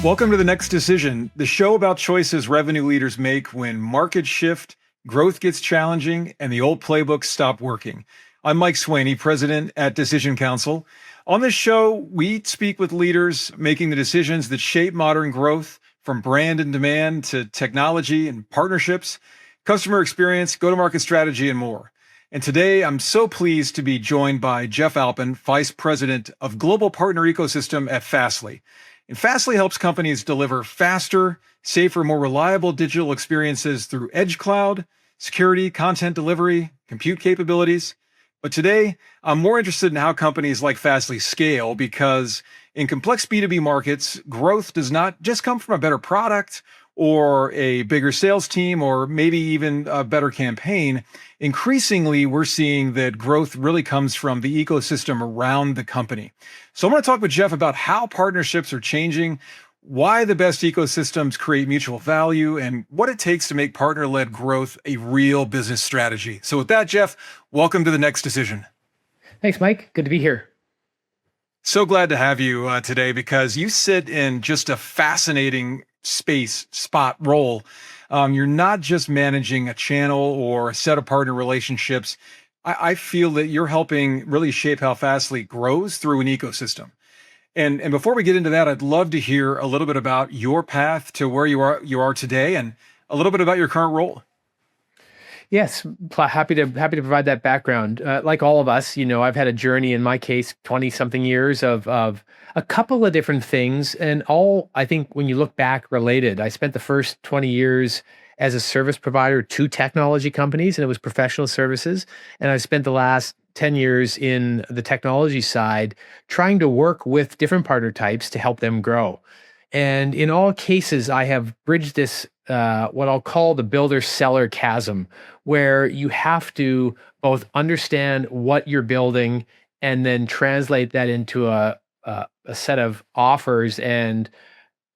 Welcome to The Next Decision, the show about choices revenue leaders make when markets shift, growth gets challenging, and the old playbooks stop working. I'm Mike Swainey, president at Decision Counsel. On this show, we speak with leaders making the decisions that shape modern growth, from brand and demand to technology and partnerships, customer experience, go-to-market strategy, and more. And today, I'm so pleased to be joined by Jeff Alpen, Vice President of Global Partner Ecosystem at Fastly. And Fastly helps companies deliver faster, safer, more reliable digital experiences through edge cloud, security, content delivery, compute capabilities. But today, I'm more interested in how companies like Fastly scale, because in complex B2B markets, growth does not just come from a better product or a bigger sales team or maybe even a better campaign. Increasingly, we're seeing that growth really comes from the ecosystem around the company. So I'm going to talk with Jeff about how partnerships are changing, why the best ecosystems create mutual value, and what it takes to make partner-led growth a real business strategy. So with that, Jeff, welcome to The Next Decision. Thanks, Mike. Good to be here. So glad to have you today, because you sit in just a fascinating role. You're not just managing a channel or a set of partner relationships. I feel that you're helping really shape how Fastly grows through an ecosystem. And before we get into that, I'd love to hear a little bit about your path to where you are today, and a little bit about your current role. Yes, happy to provide that background. Like all of us, I've had a journey, in my case, 20-something years of a couple of different things, and all, I think, when you look back, related. I spent the first 20 years as a service provider to technology companies, and it was professional services. And I spent the last 10 years in the technology side, trying to work with different partner types to help them grow. And in all cases, I have bridged this, what I'll call the builder-seller chasm, where you have to both understand what you're building and then translate that into a set of offers and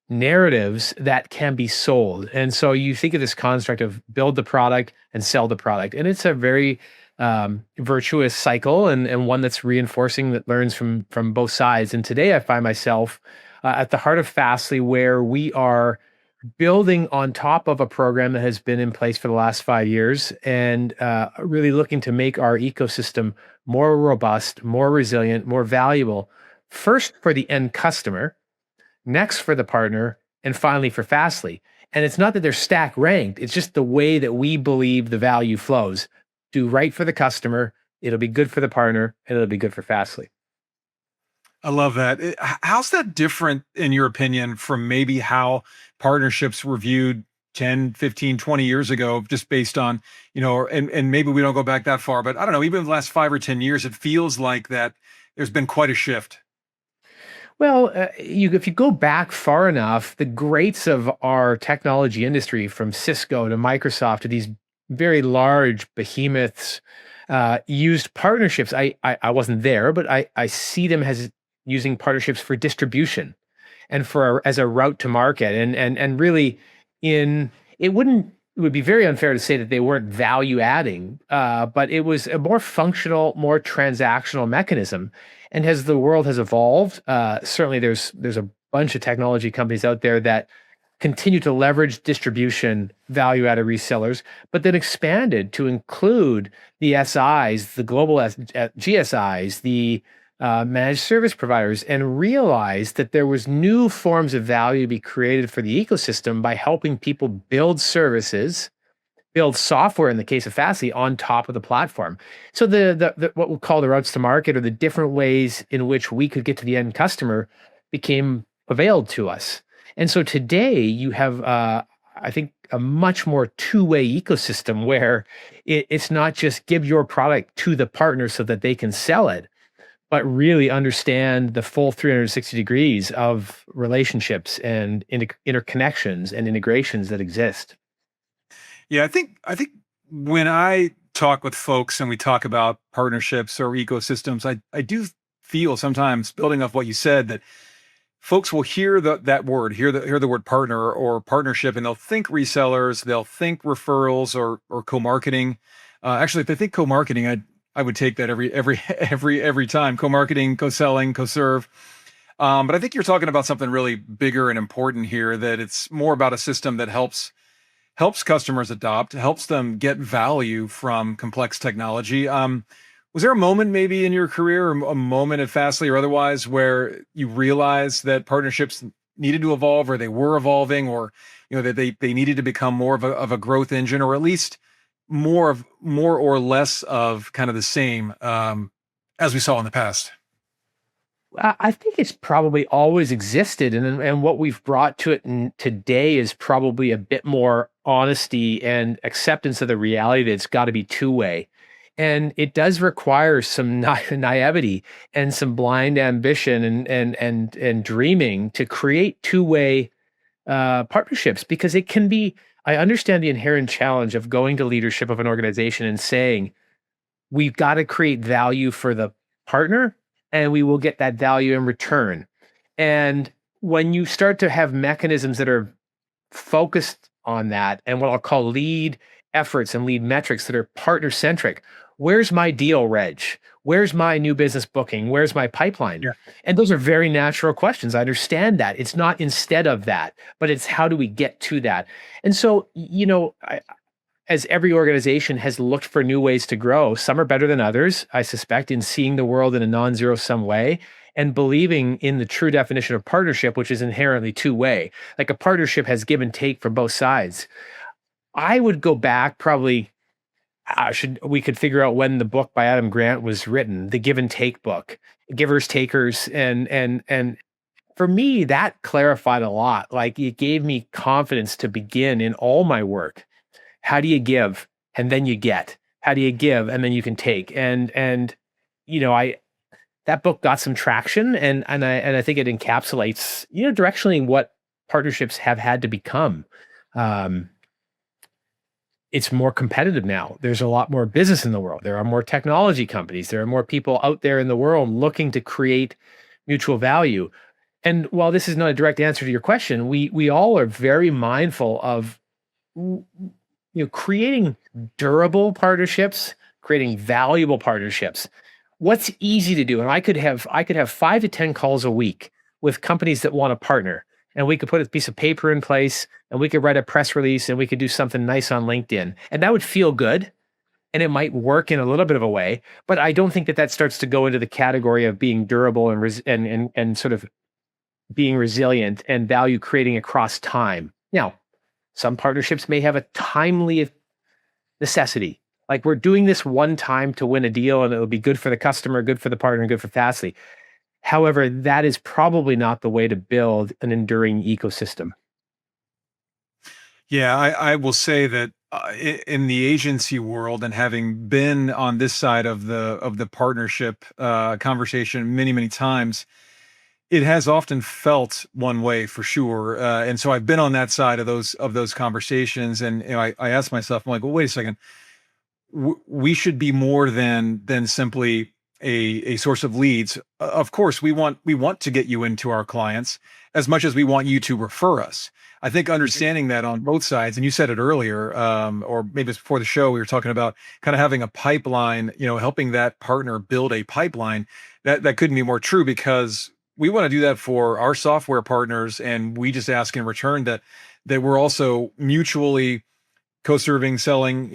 narratives that can be sold. And so you think of this construct of build the product and sell the product. And it's a very virtuous cycle, and one that's reinforcing, that learns from both sides. And today I find myself at the heart of Fastly, where we are building on top of a program that has been in place for the last 5 years, and really looking to make our ecosystem more robust, more resilient, more valuable, first for the end customer, next for the partner, and finally for Fastly. And it's not that they're stack ranked, it's just the way that we believe the value flows. Do right for the customer, it'll be good for the partner, and it'll be good for Fastly. I love that. How's that different, in your opinion, from maybe how partnerships were viewed 10, 15, 20 years ago, just based on, and maybe we don't go back that far, but I don't know, even in the last 5 or 10 years, it feels like that there's been quite a shift. Well, if you go back far enough, the greats of our technology industry, from Cisco to Microsoft to these very large behemoths, used partnerships. I wasn't there, but I see them as using partnerships for distribution and as a route to market. And really, it would be very unfair to say that they weren't value adding, but it was a more functional, more transactional mechanism. And as the world has evolved, certainly there's a bunch of technology companies out there that continue to leverage distribution, value-added resellers, but then expanded to include the SIs, the global GSIs, the managed service providers, and realized that there was new forms of value to be created for the ecosystem by helping people build services, build software, in the case of Fastly, on top of the platform. So the what we call the routes to market, or the different ways in which we could get to the end customer, became availed to us. And so today you have, I think, a much more two-way ecosystem, where it's not just give your product to the partner so that they can sell it, but really understand the full 360 degrees of relationships and interconnections and integrations that exist. Yeah, I think when I talk with folks and we talk about partnerships or ecosystems, I do feel sometimes, building off what you said, that folks will hear that word, hear the word partner or partnership, and they'll think resellers, they'll think referrals or co-marketing. Actually, if they think co-marketing, I would take that every time. Co-marketing, co-selling, co-serve. But I think you're talking about something really bigger and important here, that it's more about a system that helps customers adopt, helps them get value from complex technology. Was there a moment maybe in your career, or a moment at Fastly or otherwise, where you realized that partnerships needed to evolve, or they were evolving, or that they needed to become more of a growth engine, or at least more or less of kind of the same, as we saw in the past? I think it's probably always existed, and what we've brought to it today is probably a bit more honesty and acceptance of the reality that it's got to be two-way, and it does require some naivety and some blind ambition and dreaming to create two-way partnerships, because it can be. I understand the inherent challenge of going to leadership of an organization and saying, we've got to create value for the partner, and we will get that value in return. And when you start to have mechanisms that are focused on that, and what I'll call lead efforts and lead metrics that are partner centric, where's my deal, Reg? Where's my new business booking? Where's my pipeline? Yeah. And those are very natural questions. I understand that. It's not instead of that, but it's how do we get to that? And so, as every organization has looked for new ways to grow, some are better than others, I suspect, in seeing the world in a non-zero sum way and believing in the true definition of partnership, which is inherently two-way. Like, a partnership has give and take from both sides. I would go back probably. We could figure out when the book by Adam Grant was written, the Give and Take book, Givers, Takers, and for me that clarified a lot. Like, it gave me confidence to begin in all my work. How do you give and then you get? How do you give and then you can take? And I that book got some traction, and I think it encapsulates directionally what partnerships have had to become. Um, it's more competitive now. There's a lot more business in the world. There are more technology companies. There are more people out there in the world looking to create mutual value. And while this is not a direct answer to your question, we all are very mindful of creating durable partnerships, creating valuable partnerships. What's easy to do? And I could have 5 to 10 calls a week with companies that want to partner, and we could put a piece of paper in place, and we could write a press release, and we could do something nice on LinkedIn, and that would feel good, and it might work in a little bit of a way. But I don't think that starts to go into the category of being durable and sort of being resilient and value creating across time. Now, some partnerships may have a timely necessity. Like, we're doing this one time to win a deal, and it'll be good for the customer, good for the partner, good for Fastly. However, that is probably not the way to build an enduring ecosystem. Yeah, I will say that in the agency world, and having been on this side of the partnership conversation many times, it has often felt one way for sure. And so I've been on that side of those conversations, and I ask myself, I'm like, well, wait a second, we should be more than simply a source of leads. Of course, we want to get you into our clients as much as we want you to refer us. I think understanding that on both sides, and you said it earlier, or maybe it's before the show, we were talking about kind of having a pipeline, helping that partner build a pipeline. That couldn't be more true, because we want to do that for our software partners, and we just ask in return that we're also mutually co-serving, selling,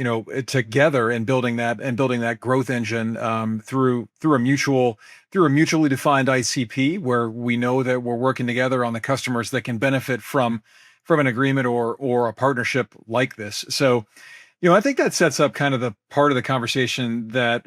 together, and building that growth engine through a mutually defined ICP, where we know that we're working together on the customers that can benefit from an agreement or a partnership like this. So, I think that sets up kind of the part of the conversation that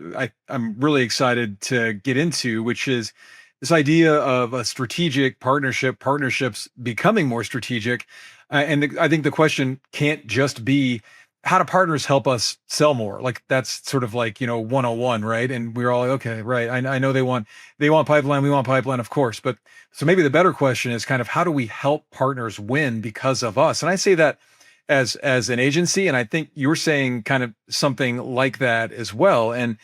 I'm really excited to get into, which is this idea of a strategic partnerships becoming more strategic. I think the question can't just be, how do partners help us sell more? Like, that's sort of like, 101, right? And we're all like, okay, right. I know they want pipeline. We want pipeline, of course. But so maybe the better question is kind of, how do we help partners win because of us? And I say that as an agency, and I think you're saying kind of something like that as well. And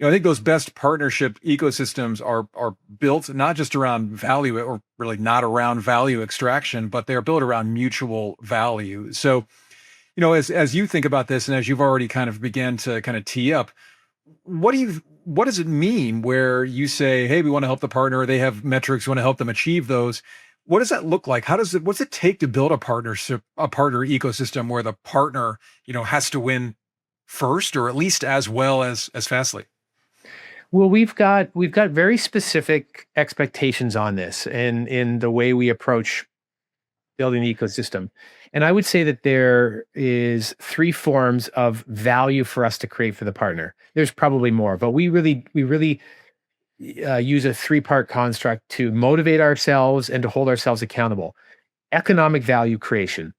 I think those best partnership ecosystems are built not just around value, or really not around value extraction, but they're built around mutual value. So, as you think about this, and as you've already kind of began to kind of tee up, what do what does it mean where you say, hey, we want to help the partner, or they have metrics, we want to help them achieve those? What does that look like? What's it take to build a partnership, a partner ecosystem where the partner, has to win first, or at least as well as Fastly? Well, we've got very specific expectations on this and in the way we approach building the ecosystem. And I would say that there is three forms of value for us to create for the partner. There's probably more, but we really use a three-part construct to motivate ourselves and to hold ourselves accountable. Economic value creation.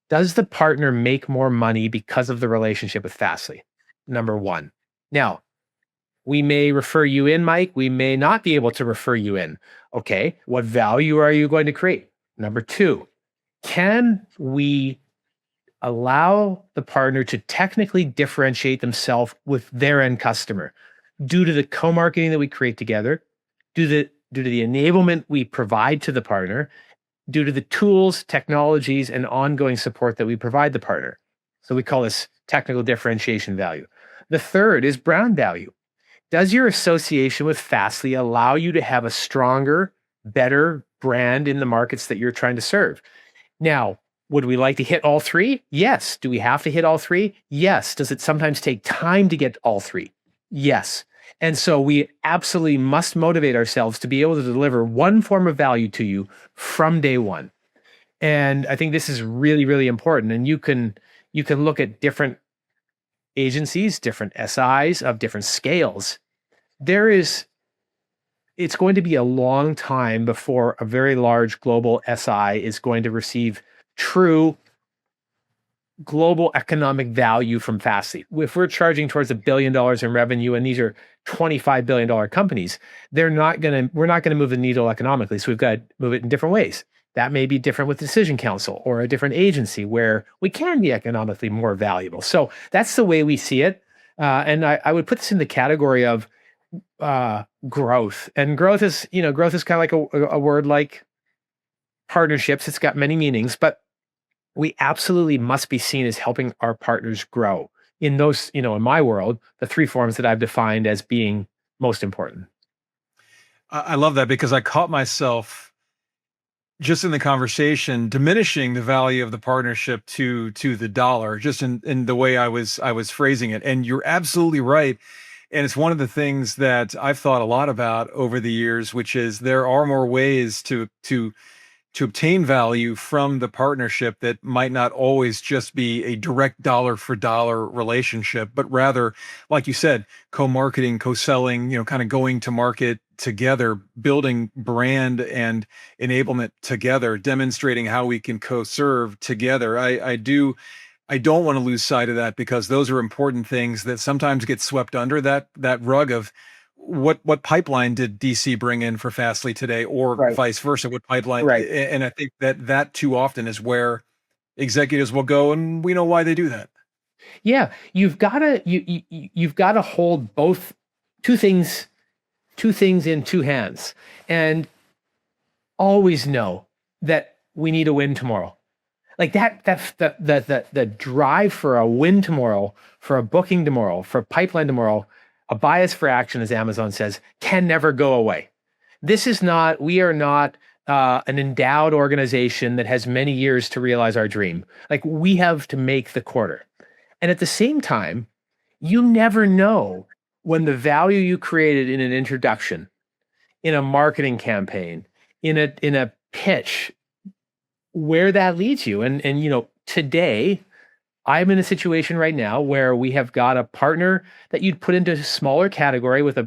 Does the partner make more money because of the relationship with Fastly? Number one. Now, we may refer you in, Mike. We may not be able to refer you in. Okay, what value are you going to create? Number two, can we allow the partner to technically differentiate themselves with their end customer due to the co-marketing that we create together, due to the enablement we provide to the partner, due to the tools, technologies, and ongoing support that we provide the partner? So we call this technical differentiation value. The third is brand value. Does your association with Fastly allow you to have a stronger, better brand in the markets that you're trying to serve? Now, would we like to hit all three? Yes. Do we have to hit all three? Yes. Does it sometimes take time to get all three? Yes. And so we absolutely must motivate ourselves to be able to deliver one form of value to you from day one. And I think this is really, really important. And you can look at different agencies, different SIs of different scales. It's going to be a long time before a very large global SI is going to receive true global economic value from Fastly. If we're charging towards $1 billion in revenue and these are $25 billion companies, we're not going to move the needle economically. So we've got to move it in different ways. That may be different with Decision Counsel or a different agency where we can be economically more valuable. So that's the way we see it. And I would put this in the category of growth. And growth is kind of like a word like partnerships. It's got many meanings, but we absolutely must be seen as helping our partners grow in those, in my world, the three forms that I've defined as being most important. I love that, because I caught myself just in the conversation diminishing the value of the partnership to the dollar, just in the way I was phrasing it. And you're absolutely right. And it's one of the things that I've thought a lot about over the years, which is there are more ways to obtain value from the partnership that might not always just be a direct dollar for dollar relationship, but rather, like you said, co-marketing, co-selling, kind of going to market together, building brand and enablement together, demonstrating how we can co-serve together. I don't want to lose sight of that, because those are important things that sometimes get swept under that rug of what pipeline did DC bring in for Fastly today, or Right. vice versa, what pipeline. Right. And I think that too often is where executives will go, and we know why they do that. Yeah, you've got to hold both two things in two hands, and always know that we need a win tomorrow. Like that's the drive for a win tomorrow, for a booking tomorrow, for a pipeline tomorrow, a bias for action, as Amazon says, can never go away. We are not an endowed organization that has many years to realize our dream. Like, we have to make the quarter. And at the same time, you never know when the value you created in an introduction, in a marketing campaign, in a pitch, where that leads you. And today I'm in a situation right now where we have got a partner that you'd put into a smaller category with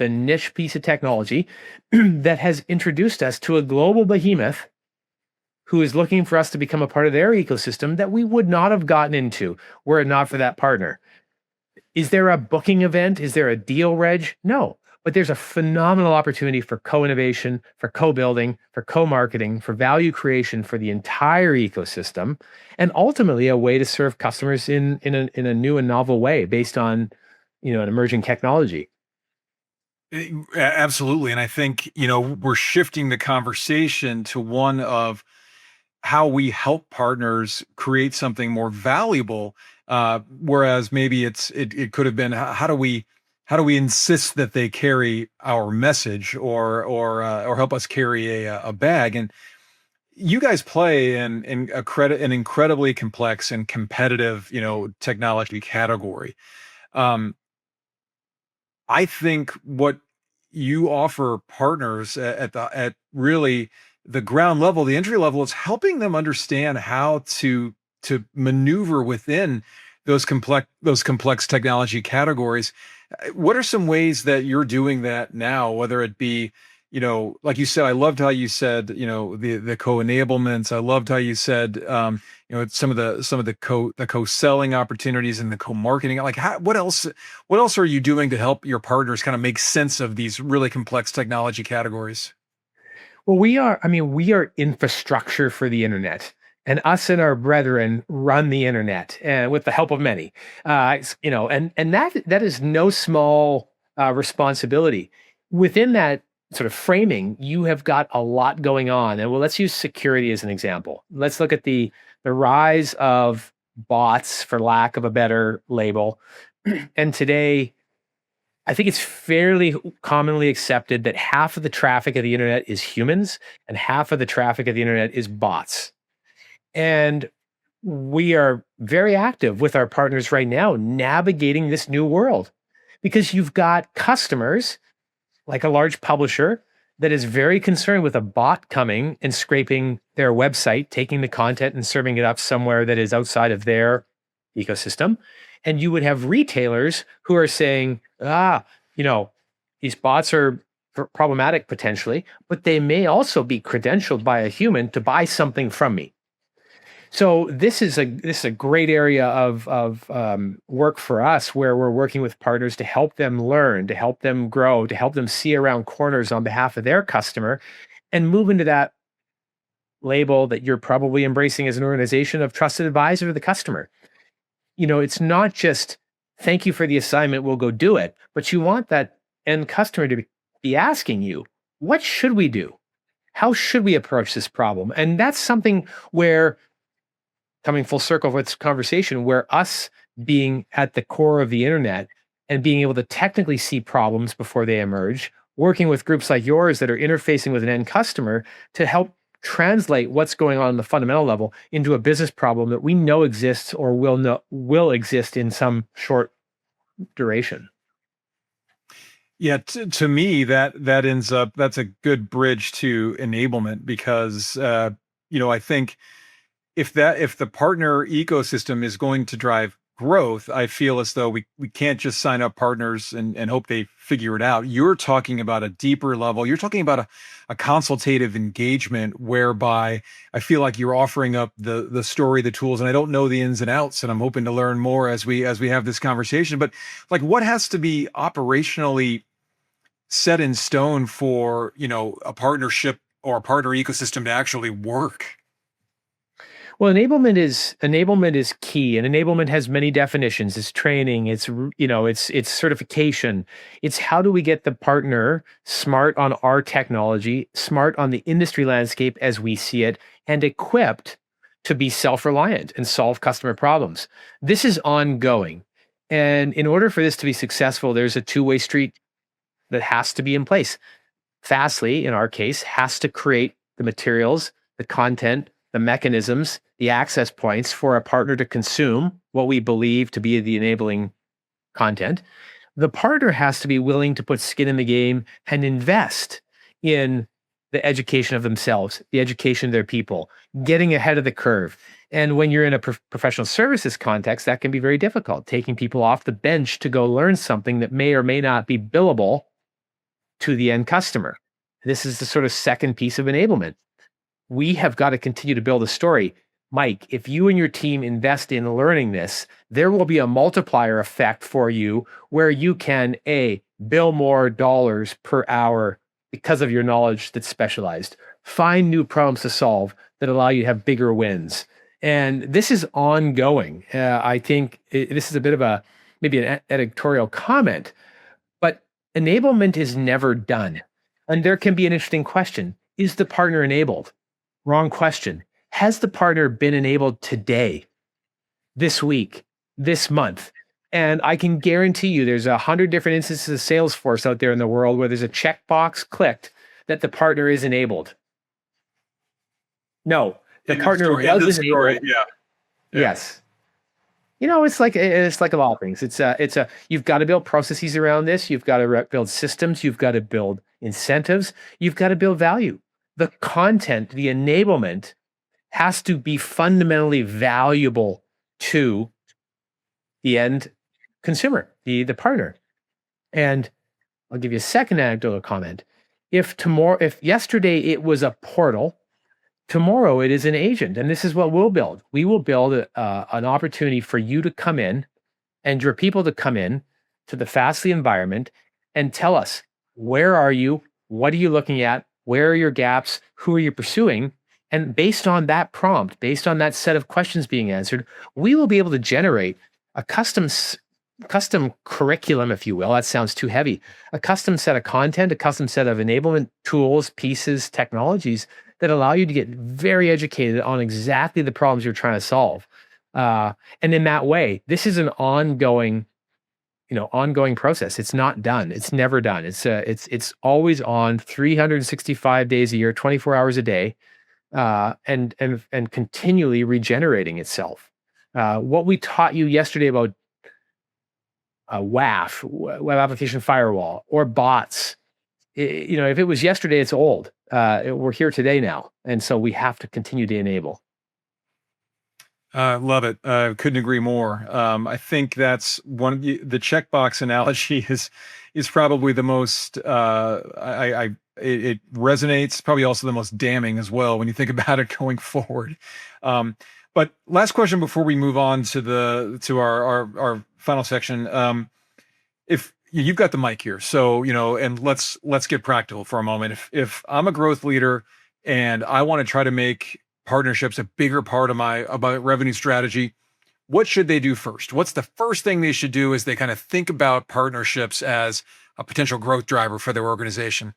a niche piece of technology that has introduced us to a global behemoth who is looking for us to become a part of their ecosystem that we would not have gotten into were it not for that partner. Is there a booking event? Is there a deal reg? No. But there's a phenomenal opportunity for co-innovation, for co-building, for co-marketing, for value creation for the entire ecosystem, and ultimately a way to serve customers in a new and novel way based on, an emerging technology. Absolutely. And I think, we're shifting the conversation to one of how we help partners create something more valuable. Whereas maybe it could have been, how do we how do we insist that they carry our message or help us carry a bag? And you guys play an incredibly complex and competitive, technology category. Um, I think what you offer partners at really the ground level, the entry level, is helping them understand how to maneuver within those complex technology categories. What are some ways that you're doing that now? Whether it be, like you said, I loved how you said, the co-enablements. I loved how you said, some of the co-selling opportunities and the co-marketing. Like, what else are you doing to help your partners kind of make sense of these really complex technology categories? Well, we are infrastructure for the internet, and us and our brethren run the internet, and with the help of many. And that is no small responsibility. Within that sort of framing, you have got a lot going on. And well, let's use security as an example. Let's look at the rise of bots, for lack of a better label. And today, I think it's fairly commonly accepted that half of the traffic of the internet is humans and half of the traffic of the internet is bots. And we are very active with our partners right now navigating this new world because you've got customers like a large publisher that is very concerned with a bot coming and scraping their website, taking the content and serving it up somewhere that is outside of their ecosystem. And you would have retailers who are saying, you know, these bots are problematic potentially, but they may also be credentialed by a human to buy something from me. So this is a great area of work for us, where we're working with partners to help them learn, to help them grow, to help them see around corners on behalf of their customer, and move into that label that you're probably embracing as an organization of trusted advisor to the customer. It's not just thank you for the assignment, we'll go do it, but you want that end customer to be asking you, what should we do? How should we approach this problem? And that's something where, coming full circle with this conversation, where us being at the core of the internet and being able to technically see problems before they emerge, working with groups like yours that are interfacing with an end customer to help translate what's going on the fundamental level into a business problem that we know exists or will exist in some short duration. Yeah, to me, that ends up that's a good bridge to enablement because I think if the partner ecosystem is going to drive growth, I feel as though we can't just sign up partners and hope they figure it out. You're talking about a deeper level. You're talking about a consultative engagement whereby I feel like you're offering up the story, the tools, and I don't know the ins and outs, and I'm hoping to learn more as we have this conversation. But like, what has to be operationally set in stone for a partnership or a partner ecosystem to actually work? Well, enablement is key, and enablement has many definitions. It's training, it's certification. It's how do we get the partner smart on our technology, smart on the industry landscape as we see it, and equipped to be self-reliant and solve customer problems. This is ongoing. And in order for this to be successful, there's a two-way street that has to be in place. Fastly, in our case, has to create the materials, the content, the mechanisms, the access points for a partner to consume what we believe to be the enabling content. The partner has to be willing to put skin in the game and invest in the education of themselves, the education of their people, getting ahead of the curve. And when you're in a professional services context, that can be very difficult, taking people off the bench to go learn something that may or may not be billable to the end customer. This is the sort of second piece of enablement. We have got to continue to build a story. Mike, if you and your team invest in learning this, there will be a multiplier effect for you where you can, bill more dollars per hour because of your knowledge that's specialized, find new problems to solve that allow you to have bigger wins. And this is ongoing. I think this is a bit of maybe an editorial comment, but enablement is never done. And there can be an interesting question. Is the partner enabled? Wrong question. Has the partner been enabled today, this week, this month? And I can guarantee you there's 100 different instances of Salesforce out there in the world where there's a checkbox clicked that the partner is enabled. No, the partner was enabled. Yeah. Yes. It's like a lot of things. You've got to build processes around this. You've got to build systems. You've got to build incentives. You've got to build value. The content, the enablement has to be fundamentally valuable to the end consumer, the partner. And I'll give you a second anecdotal comment. If yesterday it was a portal, tomorrow it is an agent, and this is what we'll build. We will build an opportunity for you to come in and your people to come in to the Fastly environment and tell us, where are you? What are you looking at? Where are your gaps? Who are you pursuing? And based on that prompt, based on that set of questions being answered, we will be able to generate a custom curriculum, if you will. That sounds too heavy. A custom set of content, a custom set of enablement tools, pieces, technologies that allow you to get very educated on exactly the problems you're trying to solve. And in that way, this is an ongoing process. It's not done. It's never done. It's always on, 365 days a year, 24 hours a day, and continually regenerating itself. What we taught you yesterday about WAF, web application firewall, or bots, if it was yesterday, it's old. We're here today now, and so we have to continue to enable. Love it. Couldn't agree more. I think that's one of the checkbox analogy is probably the most. It resonates. Probably also the most damning as well when you think about it going forward. But last question before we move on to our final section. If you've got the mic here, so and let's get practical for a moment. If I'm a growth leader and I want to try to make partnerships a bigger part of my revenue strategy, what should they do first? What's the first thing they should do as they kind of think about partnerships as a potential growth driver for their organization?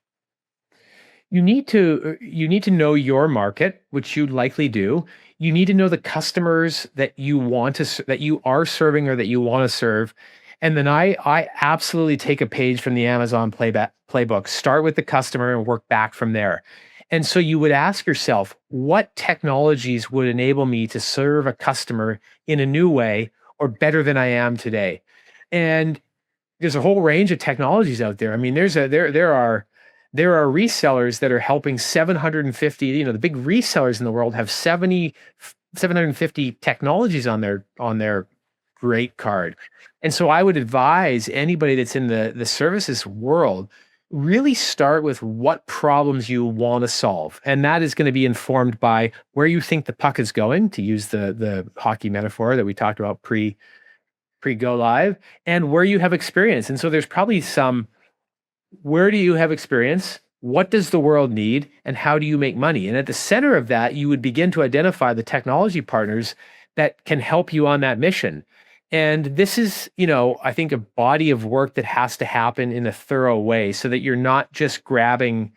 You need to know your market, which you likely do. You need to know the customers that you are serving or that you want to serve. And then I absolutely take a page from the Amazon playbook. Start with the customer and work back from there. And so you would ask yourself, what technologies would enable me to serve a customer in a new way or better than I am today? And there's a whole range of technologies out there. I mean, there are resellers that are helping 750, the big resellers in the world have 750 technologies on their rate card. And so I would advise anybody that's in the services world, really start with what problems you want to solve. And that is going to be informed by where you think the puck is going, to use the hockey metaphor that we talked about pre-go live, and where you have experience. And so there's probably where do you have experience? What does the world need? And how do you make money? And at the center of that, you would begin to identify the technology partners that can help you on that mission. And this is, I think, a body of work that has to happen in a thorough way so that you're not just grabbing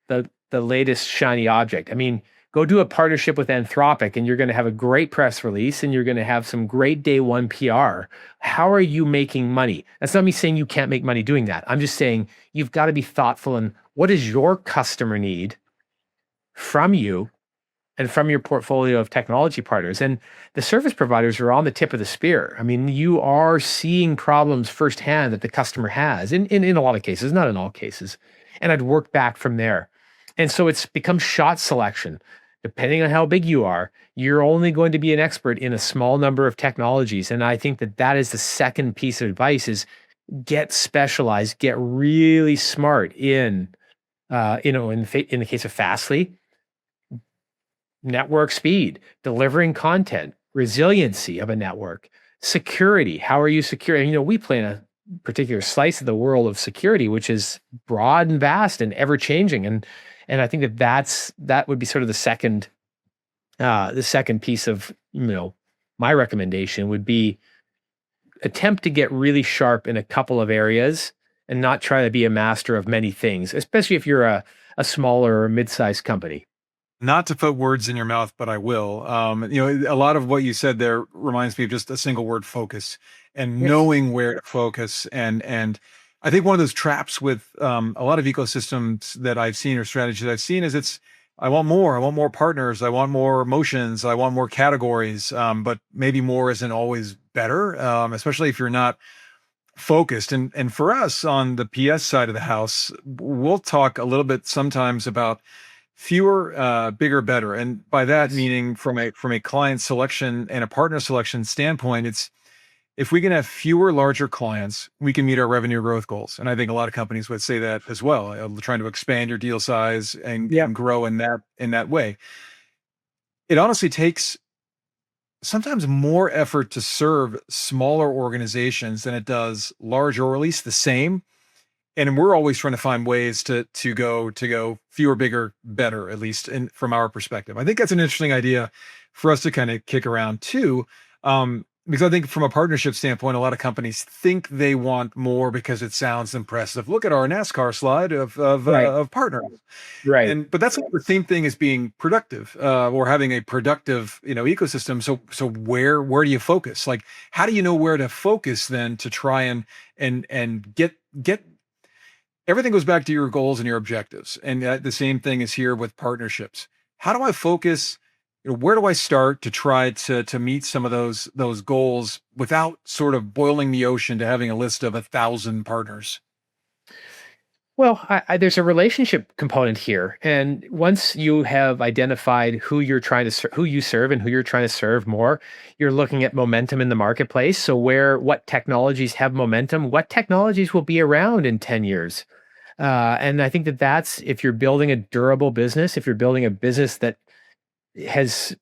the latest shiny object. I mean, go do a partnership with Anthropic and you're going to have a great press release and you're going to have some great day one PR. How are you making money? That's not me saying you can't make money doing that. I'm just saying you've got to be thoughtful in what does your customer need from you and from your portfolio of technology partners. And the service providers are on the tip of the spear. I mean, you are seeing problems firsthand that the customer has in a lot of cases, not in all cases. And I'd work back from there. And so it's become shot selection. Depending on how big you are, you're only going to be an expert in a small number of technologies. And I think that is the second piece of advice is get specialized, get really smart in the case of Fastly, network speed, delivering content, resiliency of a network, security. How are you secure? We play in a particular slice of the world of security, which is broad and vast and ever changing. And I think that would be sort of the second piece of, my recommendation would be attempt to get really sharp in a couple of areas and not try to be a master of many things, especially if you're a smaller or mid-sized company. Not to put words in your mouth, but I will. A lot of what you said there reminds me of just a single word: focus, and Yes. knowing where to focus. And I think one of those traps with a lot of ecosystems that I've seen or strategies I've seen is I want more. I want more partners. I want more emotions. I want more categories. But maybe more isn't always better, especially if you're not focused. And for us on the PS side of the house, we'll talk a little bit sometimes about fewer, bigger, better. And by that Yes. meaning, from a client selection and a partner selection standpoint, it's if we can have fewer, larger clients, we can meet our revenue growth goals. And I think a lot of companies would say that as well, trying to expand your deal size Yeah. and grow in that way. It honestly takes sometimes more effort to serve smaller organizations than it does larger, or at least the same. And we're always trying to find ways to go fewer, bigger, better, at least from our perspective. I think that's an interesting idea for us to kind of kick around too. Because I think from a partnership standpoint, a lot of companies think they want more because it sounds impressive. Look at our NASCAR slide Right. of partners. Right. But that's not the same thing as being productive, or having a productive, ecosystem. So where do you focus? Like, how do you know where to focus then to try and get everything goes back to your goals and your objectives. And the same thing is here with partnerships. How do I focus? Where do I start to try to meet some of those goals without sort of boiling the ocean to having a list of 1,000 partners? Well, there's a relationship component here, and once you have identified who you're trying to who you serve and who you're trying to serve more, you're looking at momentum in the marketplace. So, what technologies have momentum? What technologies will be around in 10 years? And I think that that's if you're building a durable business, if you're building a business that has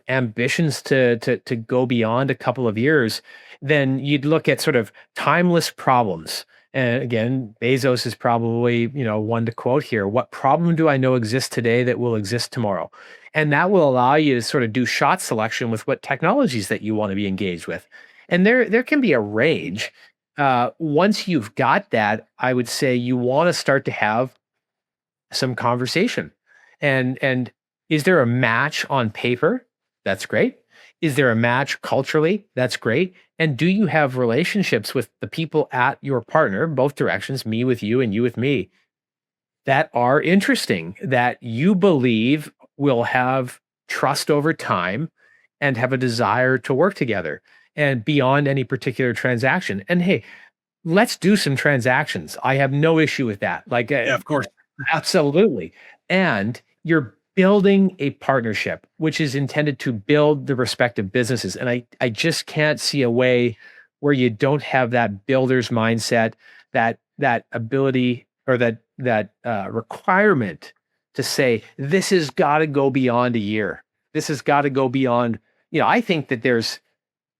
ambitions to go beyond a couple of years, then you'd look at sort of timeless problems. And again, Bezos is probably, one to quote here. What problem do I know exists today that will exist tomorrow? And that will allow you to sort of do shot selection with what technologies that you want to be engaged with. And there can be a range. Once you've got that, I would say you want to start to have some conversation. And is there a match on paper? That's great. Is there a match culturally? That's great. And do you have relationships with the people at your partner, both directions, me with you and you with me, that are interesting, that you believe will have trust over time and have a desire to work together and beyond any particular transaction? And hey, let's do some transactions. I have no issue with that. Like, Yeah, of course. absolutely. And you're building a partnership, which is intended to build the respective businesses. And I just can't see a way where you don't have that builder's mindset, that ability or that requirement to say, this has got to go beyond a year. This has got to go beyond, I think that there's,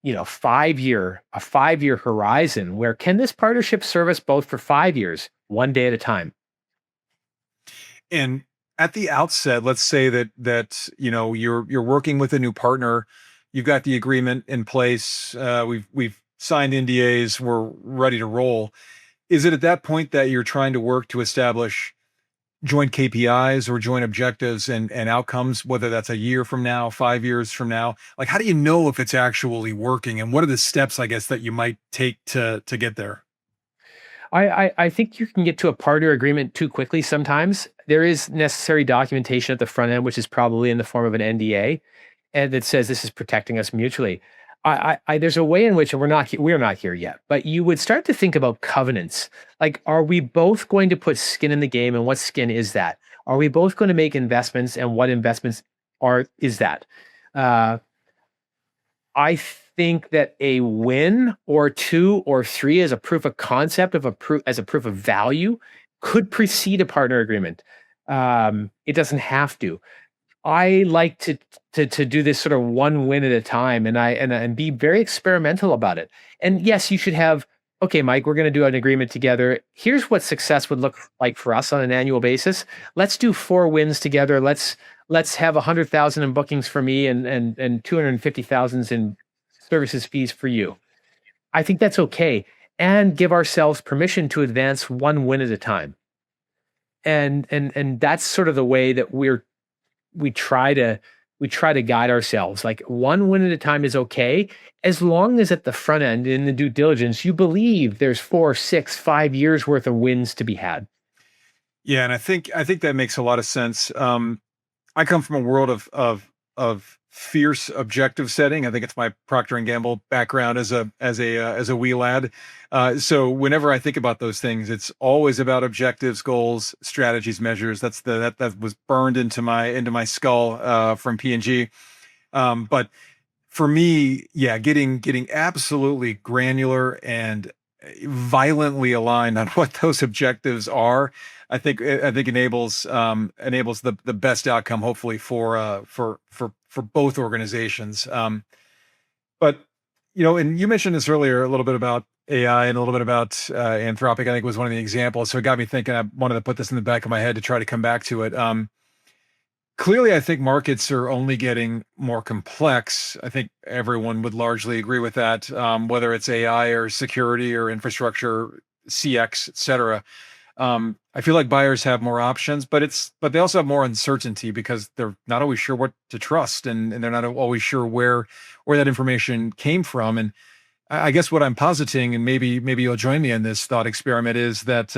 5 year horizon where can this partnership service both for 5 years, one day at a time? And at the outset, let's say that you're working with a new partner, you've got the agreement in place, we've signed NDAs, we're ready to roll. Is it at that point that you're trying to work to establish joint KPIs or joint objectives and outcomes, whether that's a year from now, 5 years from now? Like, how do you know if it's actually working, and what are the steps, I guess, that you might take to get there? I think you can get to a partner agreement too quickly sometimes. There is necessary documentation at the front end, which is probably in the form of an NDA, and that says this is protecting us mutually. There's a way in which, and we're not here yet, but you would start to think about covenants. Like, are we both going to put skin in the game, and what skin is that? Are we both going to make investments, and what investments is that? Uh, I think that a win or two or three as a proof of concept as a proof of value could precede a partner agreement. It doesn't have to. I like to do this sort of one win at a time, and be very experimental about it. And yes, you should have. Okay, Mike, we're going to do an agreement together. Here's what success would look like for us on an annual basis. Let's do 4 wins together. Let's have 100,000 in bookings for me and 250,000 in services fees for you. I think that's okay, and give ourselves permission to advance one win at a time. And that's sort of the way that we try to guide ourselves. Like one win at a time is okay, as long as at the front end in the due diligence, you believe there's 4, 6, 5 years worth of wins to be had. Yeah, and I think that makes a lot of sense. I come from a world of fierce objective setting. I think it's my Procter and Gamble background as a wee lad. So whenever I think about those things, it's always about objectives, goals, strategies, measures. That was burned into my skull from P&G. But for me, yeah, getting absolutely granular and violently aligned on what those objectives are, I think enables the best outcome, hopefully for both organizations. But and you mentioned this earlier a little bit about AI and a little bit about Anthropic. I think was one of the examples. So it got me thinking. I wanted to put this in the back of my head to try to come back to it. Clearly, I think markets are only getting more complex. I think everyone would largely agree with that, whether it's AI or security or infrastructure, CX, et cetera. I feel like buyers have more options, but they also have more uncertainty because they're not always sure what to trust, and they're not always sure where that information came from. And I guess what I'm positing, and maybe you'll join me in this thought experiment, is that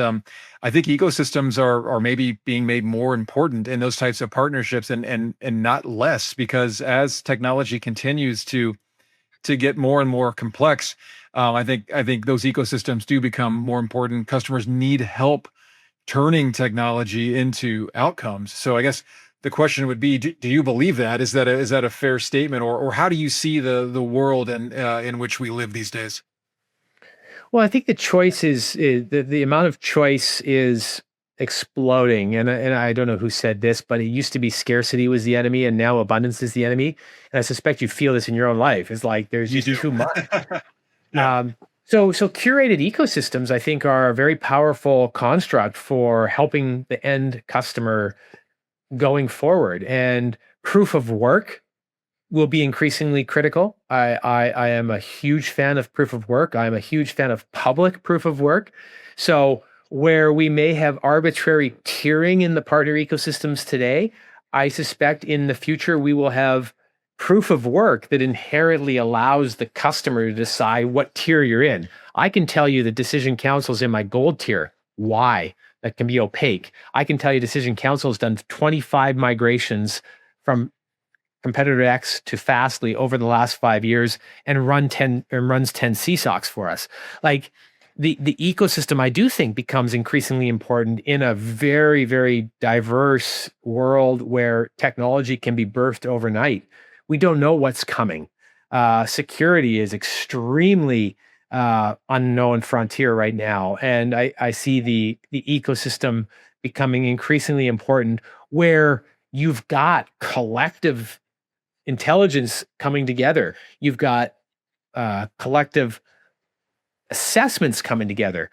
I think ecosystems are maybe being made more important in those types of partnerships, and not less, because as technology continues to get more and more complex, I think those ecosystems do become more important. Customers need help turning technology into outcomes. So I guess the question would be, do you believe that? Is that a fair statement, or how do you see the world in which we live these days? Well, I think the choice is the amount of choice is exploding. And I don't know who said this, but it used to be scarcity was the enemy, and now abundance is the enemy. And I suspect you feel this in your own life. It's like there's You just do. too much. Yeah. So curated ecosystems, I think, are a very powerful construct for helping the end customer going forward. And proof of work will be increasingly critical. I am a huge fan of proof of work. I am a huge fan of public proof of work. So where we may have arbitrary tiering in the partner ecosystems today, I suspect in the future we will have proof of work that inherently allows the customer to decide what tier you're in. I can tell you that Decision Counsel's in my gold tier. Why? That can be opaque. I can tell you Decision Counsel has done 25 migrations from competitor X to Fastly over the last 5 years and runs 10 CSOCs for us. Like the ecosystem, I do think becomes increasingly important in a very, very diverse world where technology can be birthed overnight. We don't know what's coming. Security is extremely unknown frontier right now, and I see the ecosystem becoming increasingly important, where you've got collective intelligence coming together. You've got collective assessments coming together.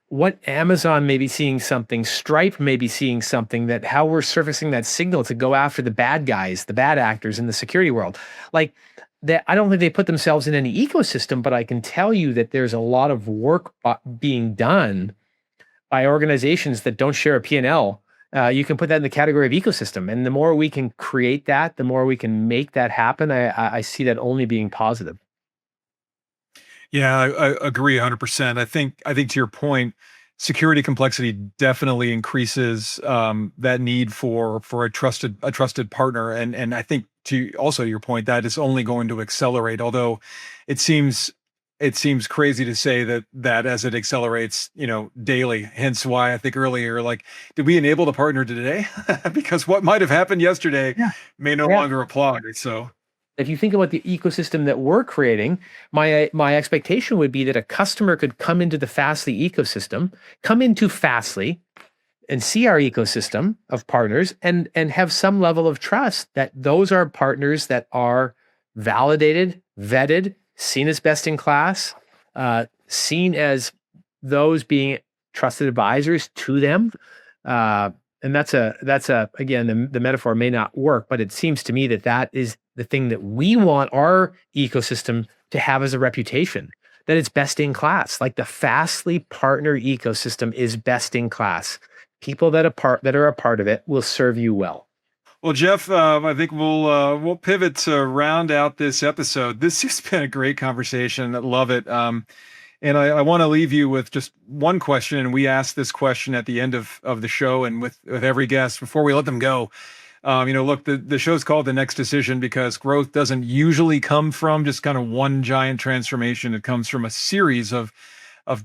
What Amazon may be seeing something, Stripe may be seeing something, that how we're surfacing that signal to go after the bad guys, the bad actors in the security world. Like that, I don't think they put themselves in any ecosystem, but I can tell you that there's a lot of work being done by organizations that don't share a P&L. You can put that in the category of ecosystem. And the more we can create that, the more we can make that happen. I see that only being positive. Yeah, I agree 100%. I think to your point, security complexity definitely increases that need for a trusted partner, and I think to also your point that is only going to accelerate. Although it seems crazy to say that as it accelerates, daily. Hence why I think earlier, like, did we enable the partner today? Because what might have happened yesterday Yeah. may no Yeah. longer apply. So If you think about the ecosystem that we're creating, my expectation would be that a customer could come into the Fastly ecosystem, come into Fastly, and see our ecosystem of partners, and have some level of trust that those are partners that are validated, vetted, seen as best in class, seen as those being trusted advisors to them. And that's a again, the metaphor may not work, but it seems to me that that is the thing that we want our ecosystem to have as a reputation, that it's best in class. Like the Fastly partner ecosystem is best in class. People that are a part of it will serve you well. Well, Jeff, I think we'll pivot to round out this episode. This has been a great conversation. I love it. And I want to leave you with just one question. And we ask this question at the end of the show and with every guest before we let them go. Look, the show's called The Next Decision because growth doesn't usually come from just kind of one giant transformation. It comes from a series of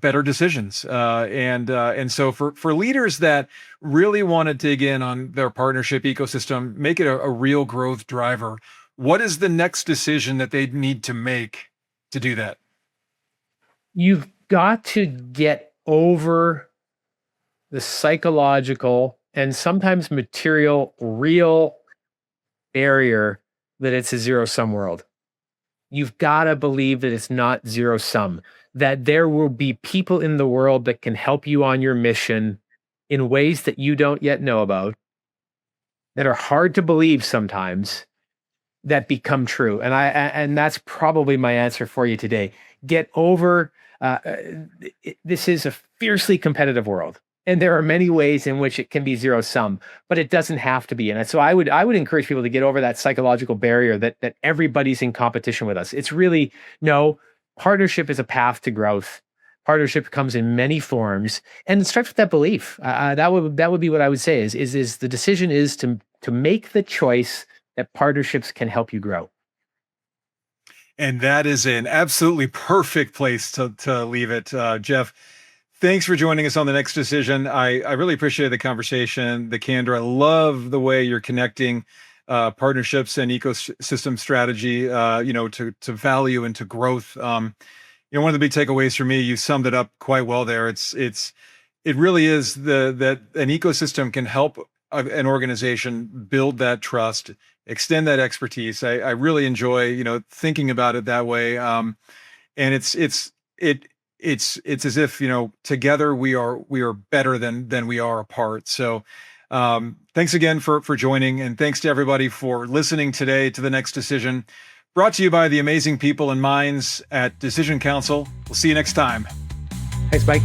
better decisions. And so for leaders that really want to dig in on their partnership ecosystem, make it a real growth driver, what is the next decision that they need to make to do that? You've got to get over the psychological and sometimes material, real barrier that it's a zero-sum world. You've got to believe that it's not zero-sum, that there will be people in the world that can help you on your mission in ways that you don't yet know about, that are hard to believe sometimes, that become true. And that's probably my answer for you today. Get over, this is a fiercely competitive world. And there are many ways in which it can be zero sum, but it doesn't have to be. And so I would encourage people to get over that psychological barrier that everybody's in competition with us. It's really, no, partnership is a path to growth. Partnership comes in many forms, and it starts with that belief. That would be what I would say is the decision is to make the choice that partnerships can help you grow. And that is an absolutely perfect place to leave it. Jeff, thanks for joining us on The Next Decision. I really appreciate the conversation, the candor. I love the way you're connecting partnerships and ecosystem strategy, to value and to growth. One of the big takeaways for me, you summed it up quite well there. It really is that an ecosystem can help an organization build that trust, extend that expertise. I really enjoy, thinking about it that way. And it's as if, together we are better than we are apart. So, thanks again for joining, and thanks to everybody for listening today to The Next Decision, brought to you by the amazing people and minds at Decision Counsel. We'll see you next time. Thanks, Mike.